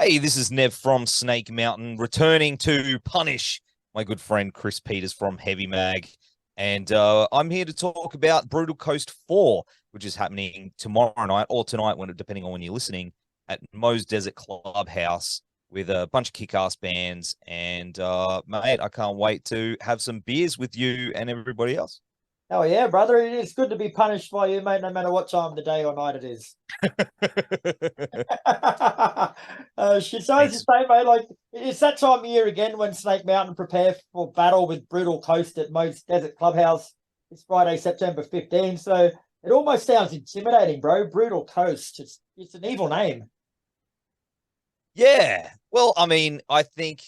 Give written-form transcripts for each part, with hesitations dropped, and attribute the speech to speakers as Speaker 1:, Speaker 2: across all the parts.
Speaker 1: Hey, this is Nev from Snake Mountain, returning to punish my good friend Kris Peters from Heavy Mag. And I'm here to talk about Brutal Coast 4, which is happening tomorrow night or tonight, depending on when you're listening, at Moe's Desert Clubhouse with a bunch of kick-ass bands. And, mate, I can't wait to have some beers with you and everybody else.
Speaker 2: Oh yeah, brother. It's good to be punished by you, mate, no matter what time of the day or night it is. She's always the same, mate. Like, it's that time of year again when Snake Mountain prepare for battle with Brutal Coast at Moe's Desert Clubhouse. It's Friday, September 15th. So it almost sounds intimidating, bro. Brutal Coast. It's an evil name.
Speaker 1: Yeah. Well, I mean, I think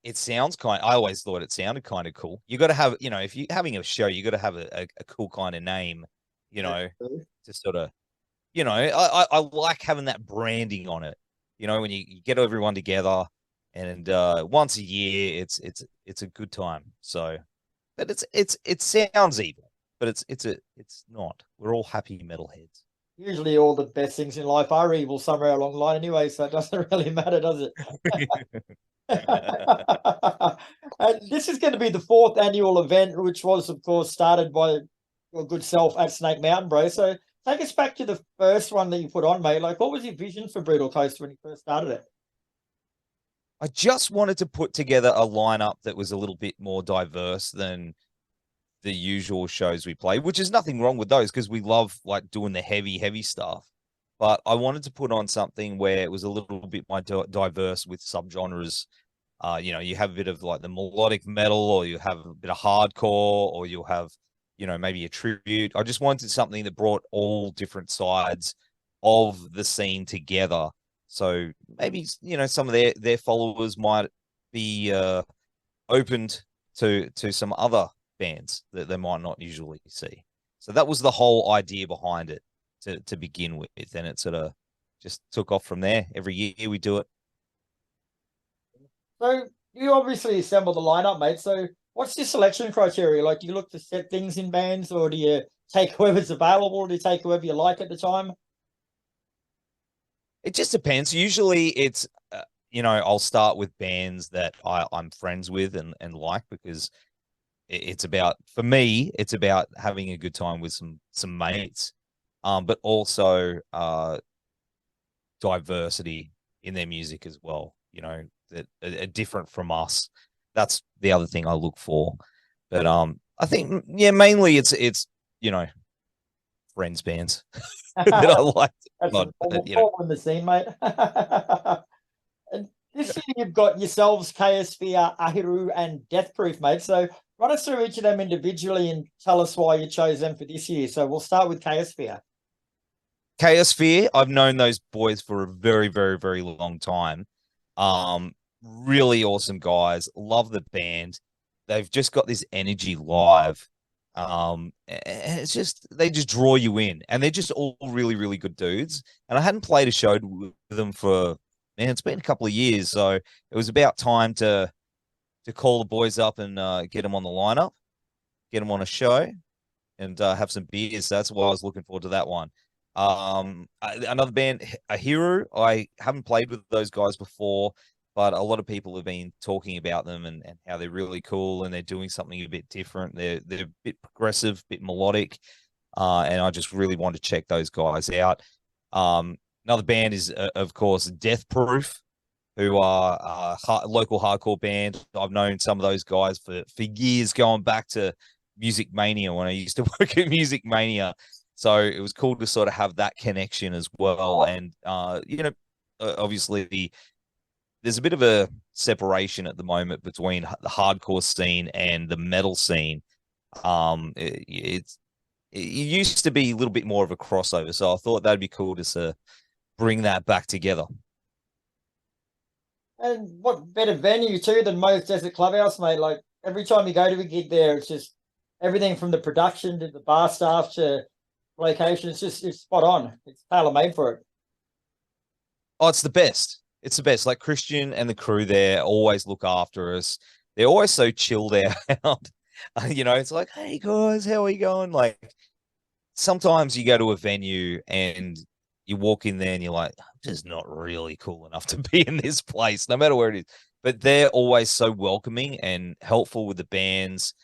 Speaker 1: it sounds I always thought it sounded kind of cool. You got to have, if you're having a show, you got to have a cool kind of name, to sort of, I like having that branding on it. When you get everyone together and once a year, it's a good time. So, but it sounds evil, but it's not. We're all happy metalheads.
Speaker 2: Usually all the best things in life are evil somewhere along the line anyway, so it doesn't really matter, does it? And this is going to be the 4th annual event, which was, of course, started by your good self at Snake Mountain, bro. So take us back to the first one that you put on, mate. Like, what was your vision for Brutal Coast when you first started it?
Speaker 1: I just wanted to put together a lineup that was a little bit more diverse than the usual shows we play, which is nothing wrong with those because we love like doing the heavy stuff. But I wanted to put on something where it was a little bit more diverse with subgenres. You have a bit of like the melodic metal, or you have a bit of hardcore, or you'll have, maybe a tribute. I just wanted something that brought all different sides of the scene together. So maybe, some of their followers might be opened to some other bands that they might not usually see. So that was the whole idea behind it to begin with, and it sort of just took off from there. Every year we do it.
Speaker 2: So you obviously assemble the lineup, mate. So what's your selection criteria? Like, do you look to set things in bands, or do you take whoever's available? Do you take whoever you like at the time?
Speaker 1: It just depends. Usually it's, I'll start with bands that I'm friends with and like, because it's about, for me, it's about having a good time with some mates, but also diversity in their music as well, that are different from us. That's the other thing I look for. But I think, yeah, mainly it's friends bands that I like.
Speaker 2: That's in the scene, mate. And this year you've got yourselves, Chaosphere, Ahiru, and Death Proof, mate. So run us through each of them individually and tell us why you chose them for this year. So we'll start with Chaosphere.
Speaker 1: Chaosphere, I've known those boys for a very, very, very long time. Really awesome guys. Love the band. They've just got this energy live. And it's just, they just draw you in, and they're just all really, really good dudes. And I hadn't played a show with them for, man, it's been a couple of years. So it was about time to call the boys up and get them on the lineup, get them on a show, and have some beers. So that's why I was looking forward to that one. Another band, A Hero. I haven't played with those guys before, but a lot of people have been talking about them and how they're really cool, and they're doing something a bit different. They're a bit progressive, a bit melodic, and I just really want to check those guys out. Another band is, of course, Death Proof, who are a local hardcore band. I've known some of those guys for years, going back to Music Mania when I used to work at Music Mania. So it was cool to sort of have that connection as well. And, obviously there's a bit of a separation at the moment between the hardcore scene and the metal scene. It used to be a little bit more of a crossover. So I thought that'd be cool to bring that back together.
Speaker 2: And what better venue too than Moe's Desert Clubhouse, mate? Like, every time you go to a gig there, it's just everything from the production to the bar staff to location. It's spot on. It's tailor made for it.
Speaker 1: Oh, it's the best. It's the best. Like, Christian and the crew there always look after us. They're always so chilled out. It's like, hey guys, how are you going? Like, sometimes you go to a venue and you walk in there and you're like, just not really cool enough to be in this place, no matter where it is. But they're always so welcoming and helpful with the bands.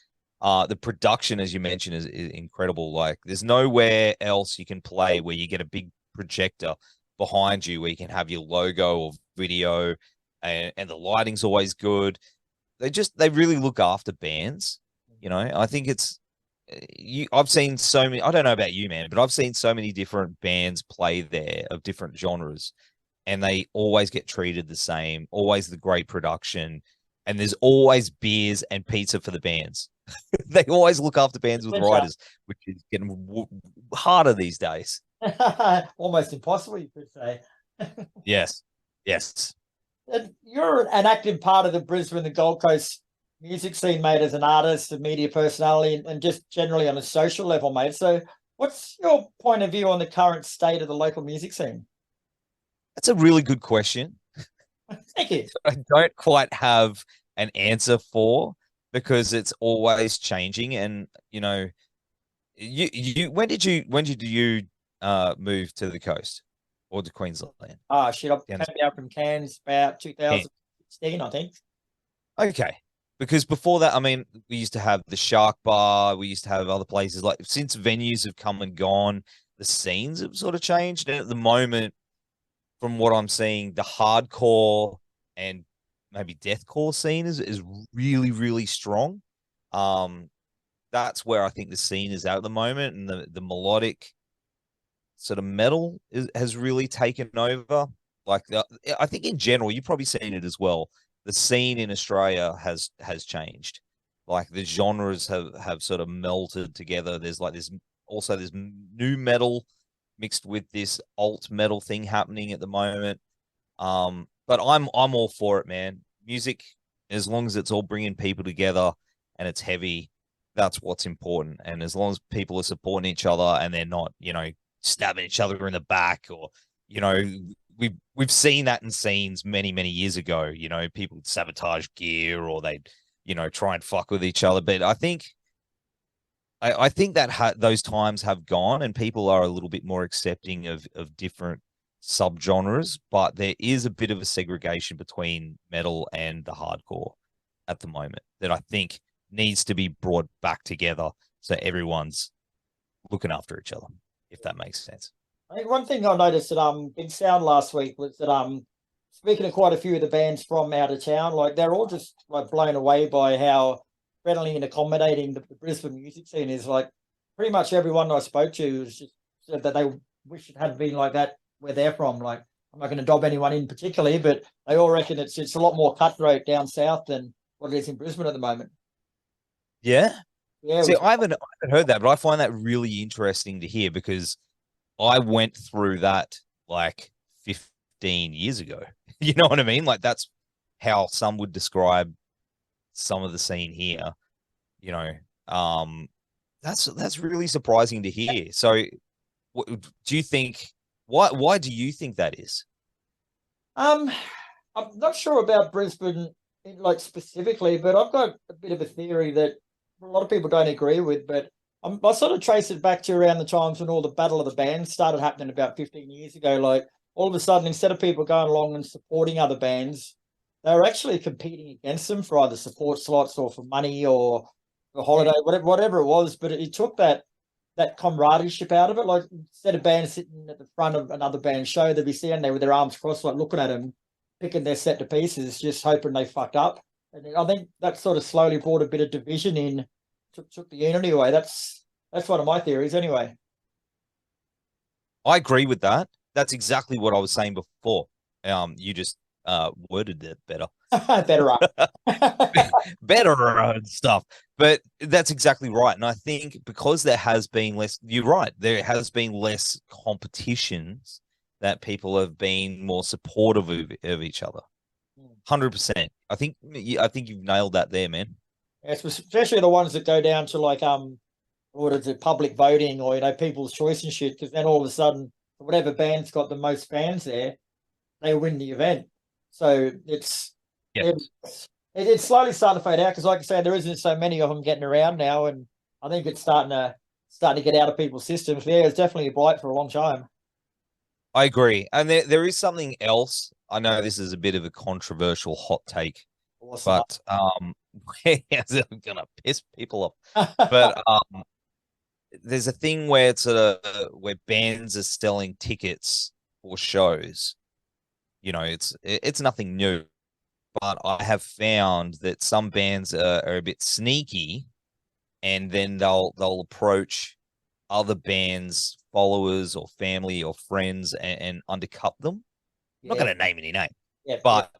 Speaker 1: The production, as you mentioned, is incredible. Like, there's nowhere else you can play where you get a big projector behind you where you can have your logo or video, and the lighting's always good. They really look after bands. You know, I think it's I've seen so many. I don't know about you, man, but I've seen so many different bands play there of different genres, and they always get treated the same. Always the great production, and there's always beers and pizza for the bands. They always look after bands with riders, which is getting harder these days.
Speaker 2: Almost impossible, you could say.
Speaker 1: Yes, yes.
Speaker 2: And you're an active part of the Brisbane, the Gold Coast music scene, mate, as an artist, a media personality, and just generally on a social level, mate. So what's your point of view on the current state of the local music scene?
Speaker 1: That's a really good question.
Speaker 2: Thank you.
Speaker 1: I don't quite have an answer for, because it's always changing. And you know, when did you move to the coast or to Queensland?
Speaker 2: Ah, shit, I came out from Cairns about 2016, I think.
Speaker 1: Okay. Because before that, I mean, we used to have the Shark Bar, we used to have other places. Like, since venues have come and gone, the scenes have sort of changed. And at the moment, from what I'm seeing, the hardcore and maybe deathcore scene is really, really strong. That's where I think the scene is at the moment, and the melodic sort of metal has really taken over. Like, I think in general, you've probably seen it as well. The scene in Australia has changed. Like, the genres have sort of melted together. There's like this new metal mixed with this alt metal thing happening at the moment. But I'm all for it, man. Music, as long as it's all bringing people together and it's heavy, that's what's important. And as long as people are supporting each other and they're not, you know, stabbing each other in the back, or, you know, we've seen that in scenes many years ago. You know, people sabotage gear, or they, you know, try and fuck with each other. But I think that those times have gone, and people are a little bit more accepting of different subgenres. But there is a bit of a segregation between metal and the hardcore at the moment that I think needs to be brought back together, so everyone's looking after each other, if that makes sense.
Speaker 2: I think one thing I noticed at Big Sound last week was that speaking to quite a few of the bands from out of town, like, they're all just like blown away by how friendly and accommodating the Brisbane music scene is. Like, pretty much everyone I spoke to was just said that they wish it had been like that where they're from. Like, I'm not going to dob anyone in particularly, but they all reckon it's a lot more cutthroat down south than what it is in Brisbane at the moment.
Speaker 1: Yeah.
Speaker 2: Yeah.
Speaker 1: See, I haven't heard that, but I find that really interesting to hear, because I went through that like 15 years ago. You know what I mean? Like, that's how some would describe some of the scene here. You know, that's really surprising to hear. So, do you think why do you think that is?
Speaker 2: I'm not sure about Brisbane, like, specifically, but I've got a bit of a theory that a lot of people don't agree with. But I sort of trace it back to around the times when all the Battle of the Bands started happening about 15 years ago. Like, all of a sudden, instead of people going along and supporting other bands, they were actually competing against them for either support slots or for money or for holiday, whatever it was. But it took that camaraderie out of it. Like, instead of bands sitting at the front of another band show, they'd be standing there with their arms crossed, like, looking at them, picking their set to pieces, just hoping they fucked up. And I think that sort of slowly brought a bit of division in, took the unity away. That's one of my theories anyway.
Speaker 1: I agree with that. That's exactly what I was saying before. You just worded it better.
Speaker 2: Better up.
Speaker 1: Better and stuff. But that's exactly right. And I think because there has been less, you're right, there has been less competitions, that people have been more supportive of each other. 100%. I think you've nailed that there, man.
Speaker 2: Yes, especially the ones that go down to, like, what is it, public voting, or, you know, people's choice and shit, because then all of a sudden, whatever band's got the most fans there, they win the event. So it's slowly starting to fade out, because, like I say, there isn't so many of them getting around now, and I think it's starting to get out of people's systems. Yeah, it's definitely a blight for a long time.
Speaker 1: I agree. And there is something else. I know this is a bit of a controversial hot take,
Speaker 2: Awesome.
Speaker 1: but I'm gonna piss people off. But there's a thing where where bands are selling tickets for shows. You know, it's nothing new, but I have found that some bands are a bit sneaky, and then they'll approach other bands, followers or family or friends, and undercut them. I'm not
Speaker 2: Yeah,
Speaker 1: going to name any name,
Speaker 2: yeah, yeah.
Speaker 1: but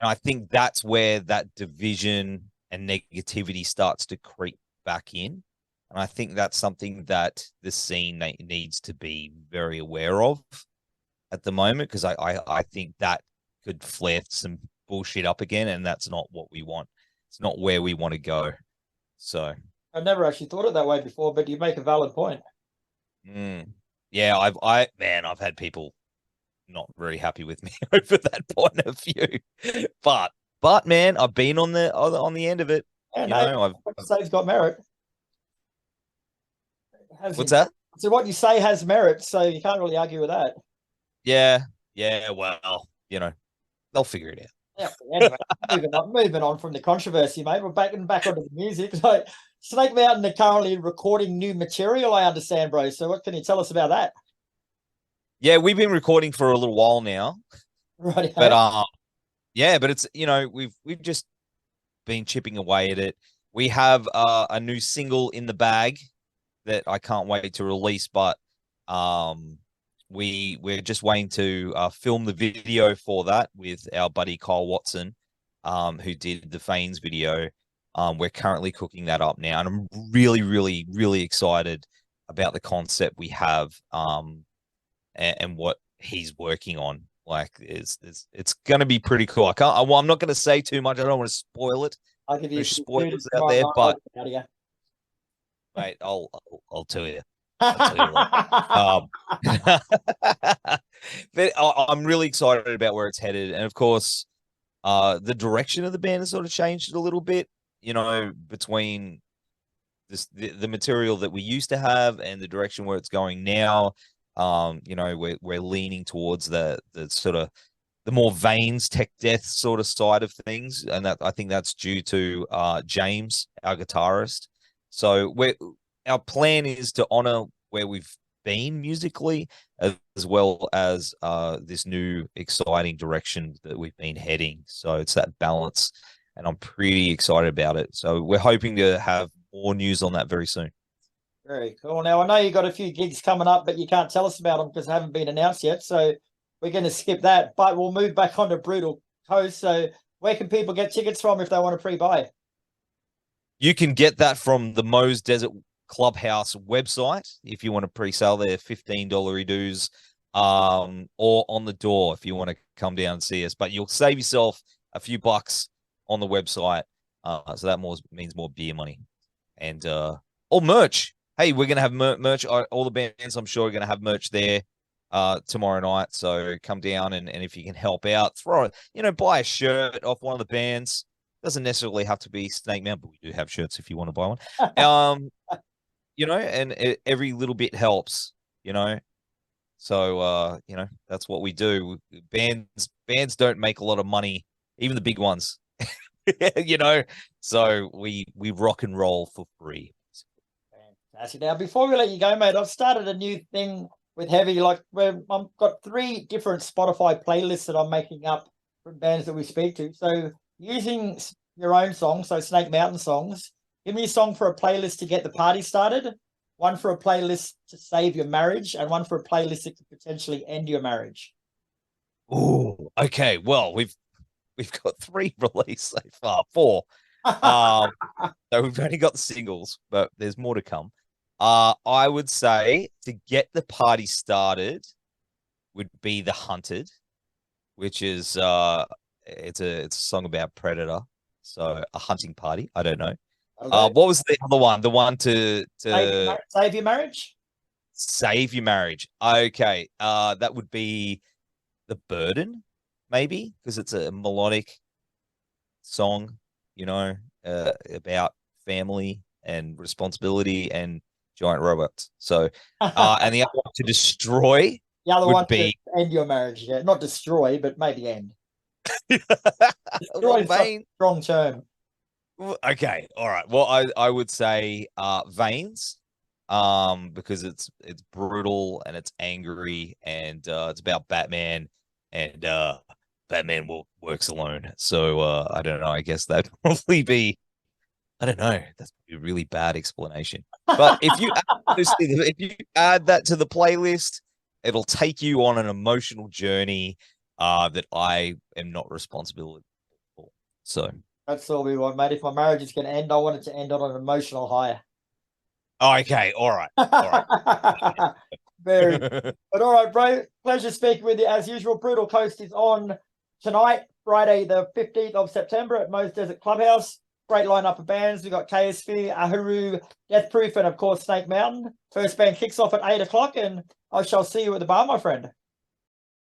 Speaker 1: I think that's where that division and negativity starts to creep back in. And I think that's something that the scene needs to be very aware of at the moment, because I think that could flare some bullshit up again, and that's not what we want. It's not where we want to go. So
Speaker 2: I've never actually thought it that way before, but you make a valid point.
Speaker 1: Yeah, I've had people not very happy with me over that point of view. But man, I've been on the end of it.
Speaker 2: Yeah,
Speaker 1: You
Speaker 2: no,
Speaker 1: know,
Speaker 2: what you say's got merit.
Speaker 1: what's that?
Speaker 2: So what you say has merit, so you can't really argue with that.
Speaker 1: Yeah, yeah. Well, you know, they'll figure it out.
Speaker 2: Yeah. Anyway, moving on from the controversy, mate. We're back onto the music. So, Snake Mountain are currently recording new material, I understand, bro. So, what can you tell us about that?
Speaker 1: Yeah, we've been recording for a little while now,
Speaker 2: Right.
Speaker 1: but yeah, but it's we've just been chipping away at it. We have a new single in the bag that I can't wait to release, but we're just waiting to film the video for that with our buddy Kyle Watson, who did the Fanes video. We're currently cooking that up now, and I'm really, really, really excited about the concept we have, and what he's working on. Like, it's going to be pretty cool. I'm not going to say too much. I don't want to spoil it.
Speaker 2: I'll give you
Speaker 1: spoilers out there, but mate, I'll tell you. I'll tell you later. But I'm really excited about where it's headed, and of course, the direction of the band has sort of changed a little bit. You know, between the material that we used to have and the direction where it's going now. You know, we're leaning towards the sort of the more Veins tech death sort of side of things, and that I think that's due to James, our guitarist. So our plan is to honor where we've been musically, as well as this new exciting direction that we've been heading. So it's that balance, and I'm pretty excited about it. So we're hoping to have more news on that very soon.
Speaker 2: Very cool. Now, I know you got a few gigs coming up, but you can't tell us about them because they haven't been announced yet. So we're going to skip that, but we'll move back onto Brutal Coast. So where can people get tickets from if they want to pre-buy?
Speaker 1: You can get that from the Moe's Desert Clubhouse website if you want to pre-sale their $15 dues, or on the door if you want to come down and see us. But you'll save yourself a few bucks on the website, so that means more beer money, and or merch. Hey, we're gonna have merch. All the bands, I'm sure, are gonna have merch there tomorrow night. So come down, and if you can help out, buy a shirt off one of the bands. Doesn't necessarily have to be Snake Mountain, but we do have shirts if you want to buy one. And every little bit helps. So that's what we do. Bands don't make a lot of money, even the big ones. So we rock and roll for free.
Speaker 2: Fantastic. Now, before we let you go, mate, I've started a new thing with Heavy. Like, where I've got 3 different Spotify playlists that I'm making up from bands that we speak to. So using your own songs, so Snake Mountain songs, give me a song for a playlist to get the party started, one for a playlist to save your marriage, and one for a playlist that could potentially end your marriage.
Speaker 1: Oh, okay. Well, we've got 3 released so far, 4. So we've only got the singles, but there's more to come. I would say to get the party started would be The Hunted, which is it's a song about Predator, so a hunting party. I don't know. Okay. What was the other one? The one to
Speaker 2: save your marriage.
Speaker 1: Save your marriage. Okay. That would be The Burden, maybe, because it's a melodic song, about family and responsibility and giant robots. So, and the other one, To Destroy,
Speaker 2: The other
Speaker 1: would
Speaker 2: one
Speaker 1: be
Speaker 2: to end your marriage. Yeah, not destroy, but maybe end.
Speaker 1: well,
Speaker 2: Destroy is such a strong term.
Speaker 1: Okay, all right. Well, I would say veins, because it's brutal and it's angry and it's about Batman and Batman works alone. So I don't know. I guess that'd probably be, I don't know. That's a really bad explanation. But if you add that to the playlist, it'll take you on an emotional journey that I am not responsible for. So
Speaker 2: that's all we want, mate. If my marriage is going to end, I want it to end on an emotional high.
Speaker 1: okay, all right, all right.
Speaker 2: Very. But all right, bro. Pleasure speaking with you as usual. Brutal Coast is on tonight, Friday, the 15th of September at Mo's Desert Clubhouse. Great lineup of bands. We've got Sphere, Ahuru, Death Proof, and of course Snake Mountain. First band kicks off at 8 o'clock, and I shall see you at the bar, my friend.